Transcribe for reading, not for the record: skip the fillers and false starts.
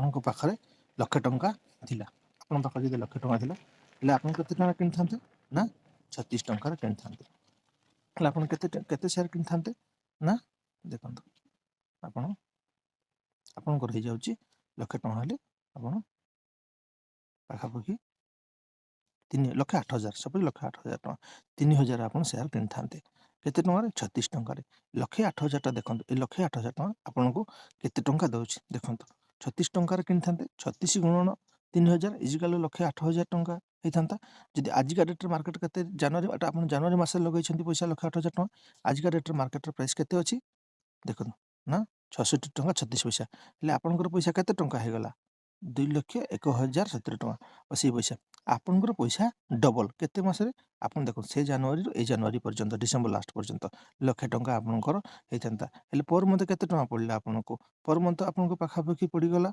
ଆପଣଙ୍କ ପାଖରେ ଲକ୍ଷେ ଟଙ୍କା ଥିଲା, ଆପଣଙ୍କ ପାଖରେ ଯଦି ଲକ୍ଷେ ଟଙ୍କା ଥିଲା ହେଲେ ଆପଣ କେତେ ଟଙ୍କା କିଣିଥାନ୍ତେ ନା 36 ଟଙ୍କାରେ କିଣିଥାନ୍ତେ। ହେଲେ ଆପଣ କେତେ ସେୟାର କିଣିଥାନ୍ତେ ନା ଦେଖନ୍ତୁ ଆପଣଙ୍କର ହେଇଯାଉଛି ଲକ୍ଷେ ଟଙ୍କା ହେଲେ ଆପଣ ପାଖାପାଖି 3,08,000 ସପୋଜ 1,08,000 ଟଙ୍କା 3,000 ଆପଣ ସେୟାର କିଣିଥାନ୍ତେ କେତେ ଟଙ୍କାରେ 36 ଟଙ୍କାରେ। 1,08,000ଟା ଦେଖନ୍ତୁ ଏ 1,08,000 ଟଙ୍କା ଆପଣଙ୍କୁ କେତେ ଟଙ୍କା ଦେଉଛି ଦେଖନ୍ତୁ 36 ଟଙ୍କାରେ କିଣିଥାନ୍ତେ 36 ଗୁଣନ 3,000 ଇଜିକାଲି 1,08,000 ଟଙ୍କା ହେଇଥାନ୍ତା। ଯଦି ଆଜିକା ଡେଟ୍ରେ ମାର୍କେଟ କେତେ ଜାନୁଆରୀ ଆପଣ ଜାନୁଆରୀ ମାସରେ ଲଗେଇଛନ୍ତି ପଇସା 1,08,000 ଟଙ୍କା ଆଜିକା ଡେଟ୍ରେ ମାର୍କେଟର ପ୍ରାଇସ୍ କେତେ ଅଛି ଦେଖନ୍ତୁ ନା 66 ଟଙ୍କା 36 ପଇସା। ହେଲେ ଆପଣଙ୍କର ପଇସା କେତେ ଟଙ୍କା ହେଇଗଲା 2,01,070 ଟଙ୍କା 80 ପଇସା। ଆପଣଙ୍କର ପଇସା ଡବଲ କେତେ ମାସରେ ଆପଣ ଦେଖନ୍ତୁ ସେ ଜାନୁଆରୀରୁ ଏଇ ଜାନୁଆରୀ ପର୍ଯ୍ୟନ୍ତ ଡିସେମ୍ବର ଲାଷ୍ଟ ପର୍ଯ୍ୟନ୍ତ ଲକ୍ଷେ ଟଙ୍କା ଆପଣଙ୍କର ହେଇଥାନ୍ତା। ହେଲେ ପର ମନ୍ଥ କେତେ ଟଙ୍କା ପଡ଼ିଲା ଆପଣଙ୍କୁ ପର ମନ୍ଥ ଆପଣଙ୍କ ପାଖାପାଖି ପଡ଼ିଗଲା